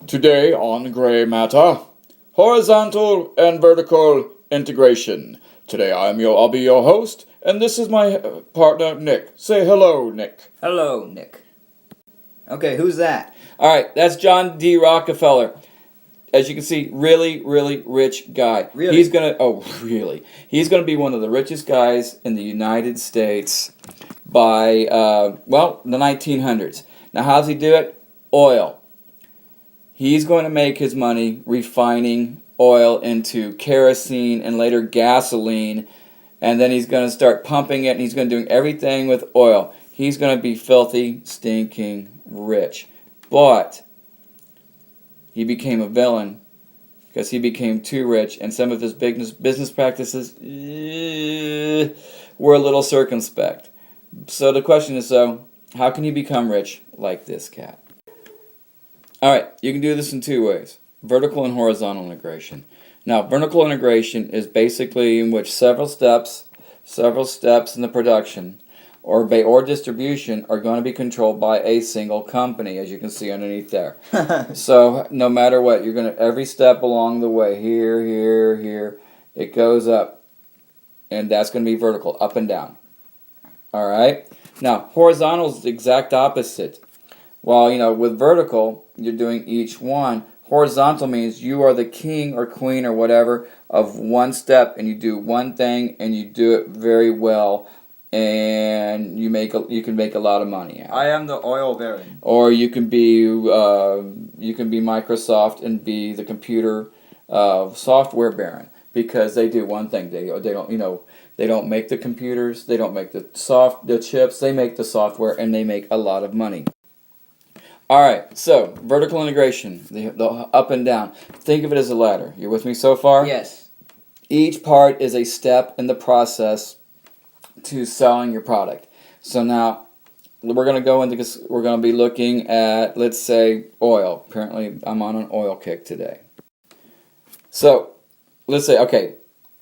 Today on Gray Matter, horizontal and vertical integration. Today I'll be your host, and this is my partner Nick. Say hello, Nick. Hello, Nick. Okay, who's that? All right, that's John D. Rockefeller. As you can see, really, really rich guy. Really? He's gonna be one of the richest guys in the United States by the 1900s. Now, how's he do it? Oil. He's going to make his money refining oil into kerosene and later gasoline, and then he's going to start pumping it, and he's going to do everything with oil. He's going to be filthy, stinking rich. But he became a villain because he became too rich, and some of his business practices were a little circumspect. So the question is, how can you become rich like this cat? Alright, you can do this in two ways. Vertical and horizontal integration. Now, vertical integration is basically in which several steps in the production or distribution are going to be controlled by a single company, as you can see underneath there. So, no matter what, you're going to, every step along the way, here, it goes up. And that's going to be vertical, up and down. Alright? Now, horizontal is the exact opposite. While, with vertical, you're doing each one. Horizontal means you are the king or queen or whatever of one step, and you do one thing, and you do it very well, and you can make a lot of money out. I am the oil baron. Or you can be Microsoft and be the computer software baron, because they do one thing. They don't make the computers, they don't make the chips, they make the software, and they make a lot of money. Alright, so, vertical integration, the up and down. Think of it as a ladder. You with me so far? Yes. Each part is a step in the process to selling your product. So now, we're going to be looking at, let's say, oil. Apparently, I'm on an oil kick today. So, let's say, okay,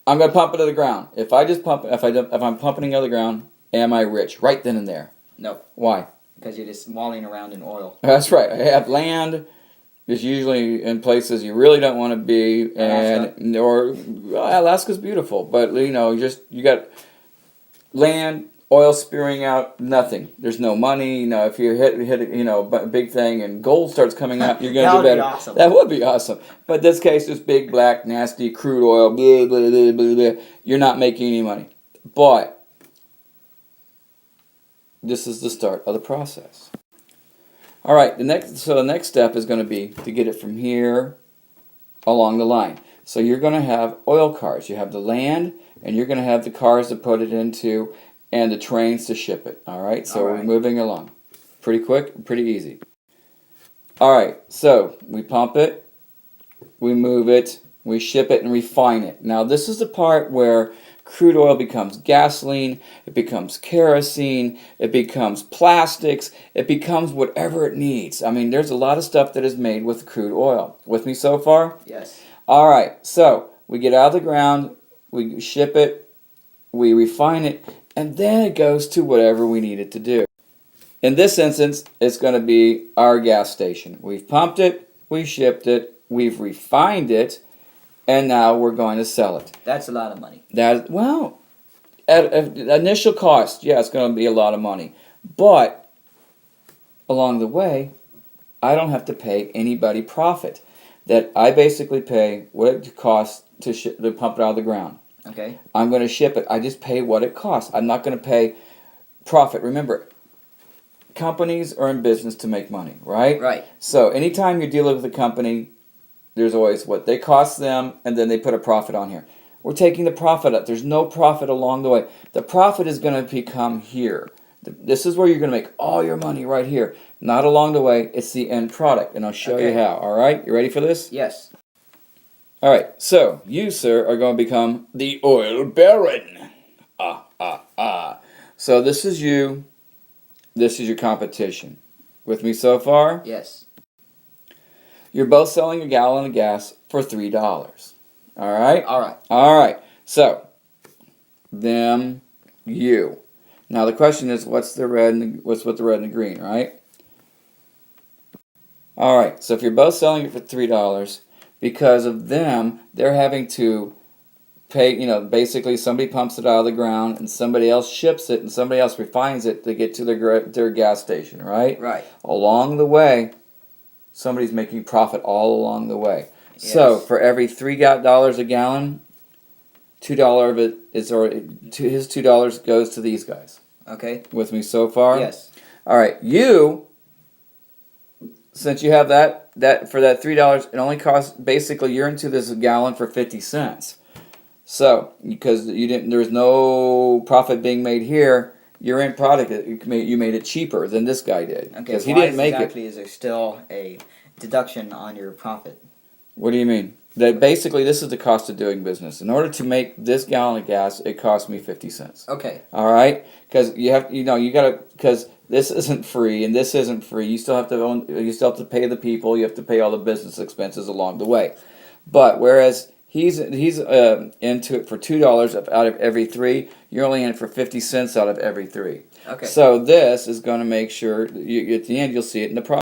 I'm going to pump it to the ground. If I'm pumping it to the ground, am I rich? Right then and there. No. Why? Because you're just walling around in oil. That's right. I have land. It's usually in places you really don't want to be, Alaska's beautiful, but you got land, oil spewing out, nothing. There's no money. If you hit a big thing and gold starts coming out, you're gonna do better. Awesome. That would be awesome. But in this case, this big black nasty crude oil, blah, blah, blah, blah, blah, you're not making any money. But this is the start of the process. All right, the next step is going to be to get it from here along the line. So you're going to have oil cars. You have the land, and you're going to have the cars to put it into, and the trains to ship it. All right, so we're moving along. Pretty quick, pretty easy. All right, so we pump it, we move it, we ship it, and refine it. Now this is the part where crude oil becomes gasoline, it becomes kerosene, it becomes plastics, it becomes whatever it needs. I mean, there's a lot of stuff that is made with crude oil. With me so far? Yes. All right, so we get out of the ground, we ship it, we refine it, and then it goes to whatever we need it to do. In this instance, it's going to be our gas station. We've pumped it, we've shipped it, we've refined it, and now we're going to sell it. That's a lot of money. At initial cost, yeah, it's going to be a lot of money. But along the way, I don't have to pay anybody profit. That I basically pay what it costs to pump it out of the ground. Okay. I'm going to ship it. I just pay what it costs. I'm not going to pay profit. Remember, companies are in business to make money, right? Right. So anytime you're dealing with a company, there's always what they cost them, and then they put a profit on here. We're taking the profit up. There's no profit along the way. The profit is going to become here. This is where you're going to make all your money right here. Not along the way. It's the end product, and I'll show you how. All right? You ready for this? Yes. All right. So, you, sir, are going to become the oil baron. So, this is you. This is your competition. With me so far? Yes. You're both selling a gallon of gas for $3. All right? All right. All right. So, you. Now the question is, what's with the red and the green, right? All right. So if you're both selling it for $3, because of them, they're having to pay. Basically somebody pumps it out of the ground, and somebody else ships it, and somebody else refines it to get to their gas station. Right. Right. Along the way, somebody's making profit all along the way. So Yes. for every $3 a gallon, $2 of it is already his $2 goes to these guys. Okay. With me so far? Yes. All right. Since you have that for that $3, it only costs basically you're into this gallon for 50 cents. So because there's no profit being made here, you're in product. You made it cheaper than this guy did Okay. because he Why didn't make exactly is there still a deduction on your profit? What do you mean? That basically this is the cost of doing business. In order to make this gallon of gas, it cost me 50 cents. Okay. All right, because because this isn't free and this isn't free. You still have to pay the people. You have to pay all the business expenses along the way. But whereas he's into it for $2 out of every three, you're only in it for 50 cents out of every three. Okay. So this is going to make sure at the end you'll see it in the profit.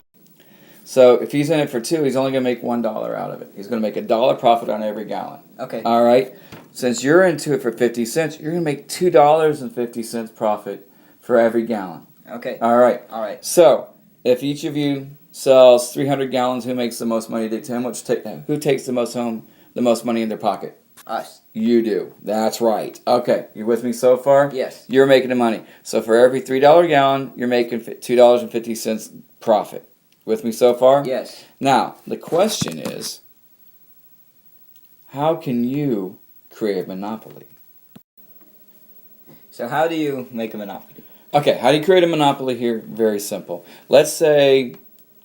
So if he's in it for $2, he's only going to make $1 out of it. He's going to make $1 profit on every gallon. Okay. All right. Since you're into it for 50 cents, you're going to make $2.50 profit for every gallon. Okay. All right. All right. So if each of you sells 300 gallons, who makes the most money? Who takes the most money in their pocket? Us. You do. That's right. Okay. You with me so far? Yes. You're making the money. So for every $3 gallon, you're making $2.50 profit. With me so far? Yes. Now, the question is, how can you create a monopoly? So how do you make a monopoly? Okay, how do you create a monopoly here? Very simple. Let's say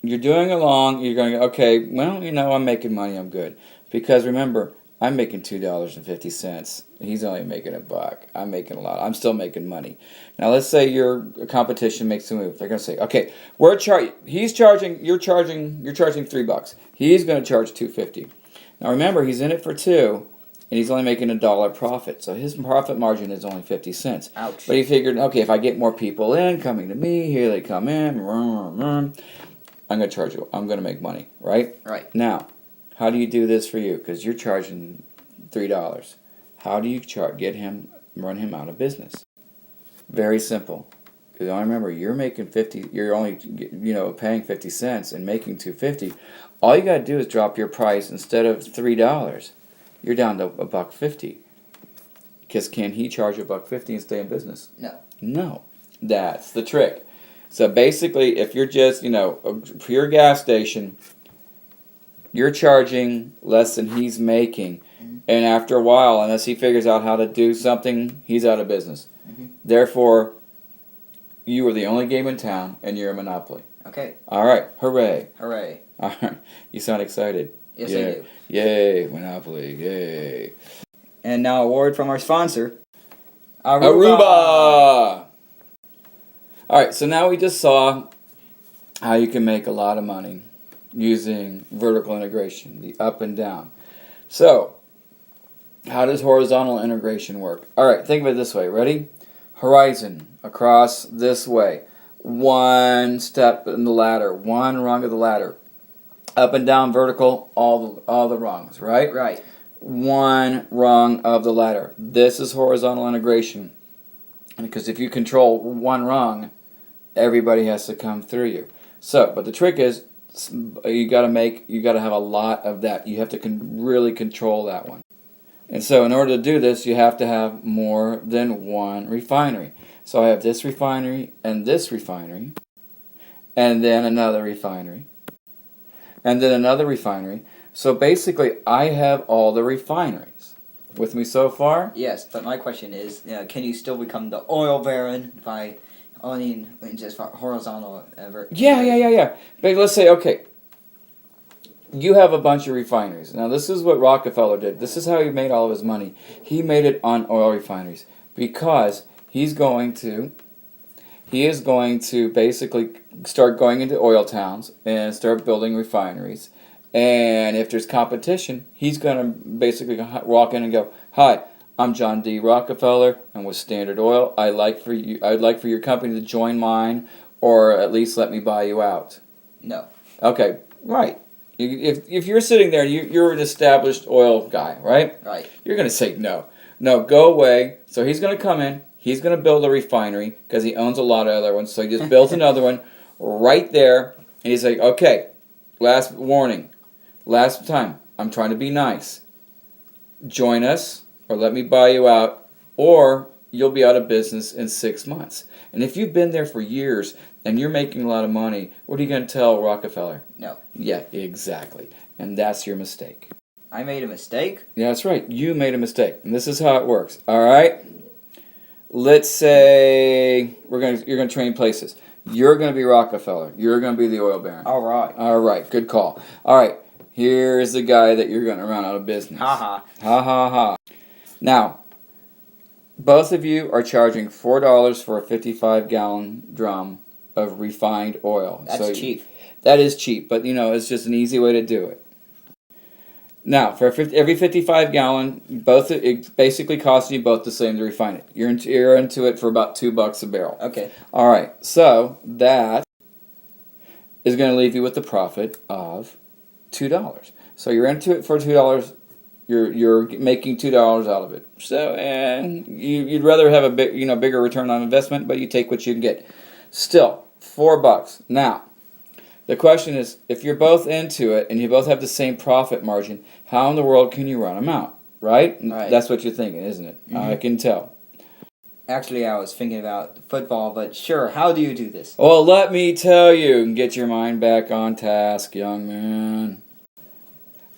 you're doing along, you're going, okay, well, I'm making money, I'm good. Because remember, I'm making $2.50. He's only making $1. I'm making a lot. I'm still making money. Now let's say your competition makes a move. They're going to say, okay, you're charging $3. He's going to charge $2.50. Now remember, he's in it for $2, and he's only making $1 profit. So his profit margin is only 50 cents. Ouch. But he figured, okay, if I get more people coming to me, here they come in, I'm going to charge you. I'm going to make money, right? Right. Now, how do you do this for you? Because you're charging $3. How do you run him out of business? Very simple. Because I remember you're making 50. You're only paying 50 cents and making $2.50. All you got to do is drop your price. Instead of $3, you're down to $1.50. Because can he charge $1.50 and stay in business? No. No. That's the trick. So basically, if you're just a pure gas station, you're charging less than he's making, and after a while, unless he figures out how to do something, he's out of business. Therefore, you are the only game in town, and you're a monopoly. Okay. All right, hooray! Hooray. All right, you sound excited. Yes, Yeah. I do. Yay, monopoly! Yay! And now a word from our sponsor, Aruba. All right, so now we just saw how you can make a lot of money using vertical integration, the up and down. So, how does horizontal integration work? All right, think of it this way. Ready? Horizon, across this way. One step in the ladder, one rung of the ladder. Up and down vertical, all the rungs, right? Right. One rung of the ladder. This is horizontal integration. Because if you control one rung, everybody has to come through you. So, but the trick is, you got to have a lot of that. You have to really control that one. And so in order to do this, you have to have more than one refinery. So I have this refinery, and then another refinery, and then another refinery. So basically, I have all the refineries. With me so far? Yes, but my question is, can you still become the oil baron by owning just horizontal? Yeah. But let's say, okay, you have a bunch of refineries. Now, this is what Rockefeller did. This is how he made all of his money. He made it on oil refineries because he is going to basically start going into oil towns and start building refineries. And if there's competition, he's going to basically walk in and go, "Hi, I'm John D. Rockefeller. I'm with Standard Oil. I'd like for your company to join mine, or at least let me buy you out." No. Okay. Right. If you're sitting there and you're an established oil guy, right? Right. You're going to say no. No, go away. So he's going to come in. He's going to build a refinery because he owns a lot of other ones. So he just builds another one right there. And he's like, okay, last warning. Last time. I'm trying to be nice. Join us or let me buy you out or you'll be out of business in 6 months. And if you've been there for years and you're making a lot of money, what are you going to tell Rockefeller? No. Yeah, exactly. And that's your mistake. I made a mistake? Yeah, that's right. You made a mistake. And this is how it works. All right? Let's say you're going to train places. You're going to be Rockefeller. You're going to be the oil baron. All right. All right, good call. All right, here's the guy that you're going to run out of business. Ha ha. Ha ha ha. Now, both of you are charging $4 for a 55-gallon drum of refined oil. That's cheap. That is cheap, but it's just an easy way to do it. Now, for every 55-gallon, it basically costs you both the same to refine it. You're into it for about $2 a barrel. Okay. All right, so that is going to leave you with the profit of $2. So you're into it for $2. You're making $2 out of it. So, and you'd rather have a bigger return on investment, but you take what you can get. Still, $4. Now, the question is, if you're both into it and you both have the same profit margin, how in the world can you run them out? Right? Right. That's what you're thinking, isn't it? Mm-hmm. I can tell. Actually, I was thinking about football, but sure, how do you do this? Well, let me tell you and get your mind back on task, young man.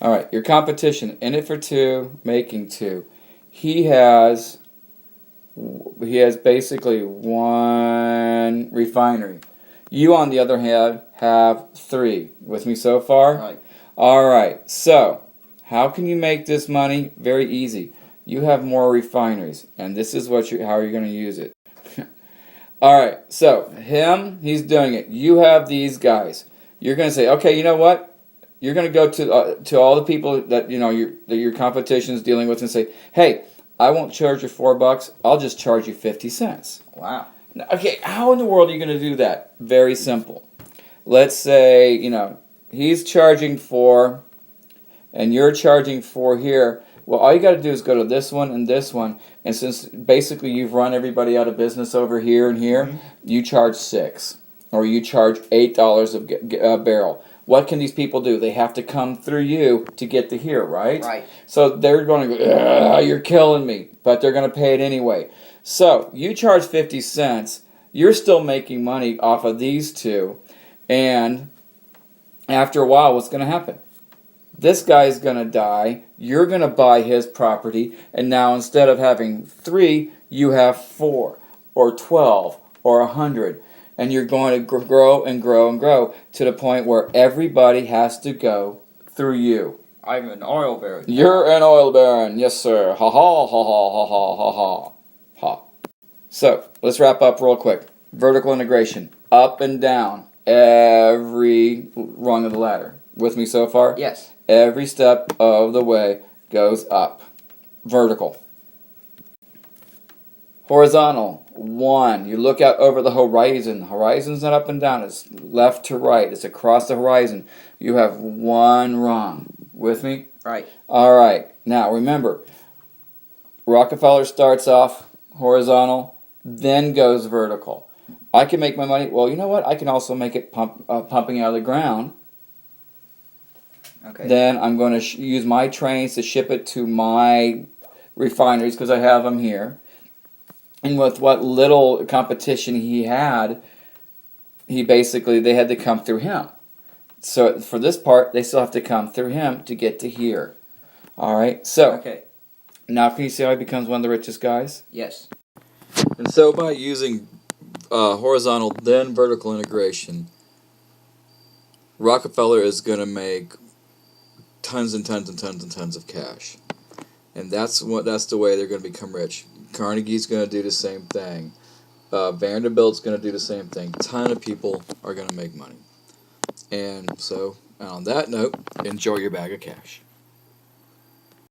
All right, your competition, in it for two, making two. He has basically one refinery. You, on the other hand, have 3. With me so far? Right. All right. So, how can you make this money? Very easy. You have more refineries, and this is how you're going to use it. All right. So, he's doing it. You have these guys. You're going to say, okay, you know what? You're going to go to all the people that your competition is dealing with and say, hey, I won't charge you $4. I'll just charge you 50 cents. Wow. Okay, how in the world are you going to do that? Very simple. Let's say, he's charging 4 and you're charging 4 here. Well, all you got to do is go to this one and this one. And since basically you've run everybody out of business over here and here, mm-hmm. you charge 6 or you charge $8 a barrel. What can these people do? They have to come through you to get to here, right? Right. So they're going to go, you're killing me, but they're going to pay it anyway. So you charge 50 cents. You're still making money off of these two. And after a while, what's going to happen? This guy's going to die. You're going to buy his property. And now instead of having 3, you have 4 or 12 or 100. And you're going to grow and grow and grow to the point where everybody has to go through you. I'm an oil baron. You're an oil baron. Yes, sir. Ha ha ha ha ha ha ha ha. Ha. So, let's wrap up real quick. Vertical integration. Up and down. Every rung of the ladder. With me so far? Yes. Every step of the way goes up. Vertical. Horizontal. 1. You look out over the horizon. Horizon's not up and down. It's left to right. It's across the horizon. You have 1 rung. With me? Right. All right. Now, remember, Rockefeller starts off horizontal, then goes vertical. I can make my money. Well, you know what? I can also make it pumping out of the ground. Okay. Then I'm going to use my trains to ship it to my refineries because I have them here. And with what little competition he had, they had to come through him. So for this part, they still have to come through him to get to here. All right. So Okay. now can you see how he becomes one of the richest guys? Yes. And so by using horizontal then vertical integration, Rockefeller is going to make tons and tons and tons and tons of cash. And that's the way they're going to become rich. Carnegie's going to do the same thing. Vanderbilt's going to do the same thing. A ton of people are going to make money. And so, on that note, enjoy your bag of cash.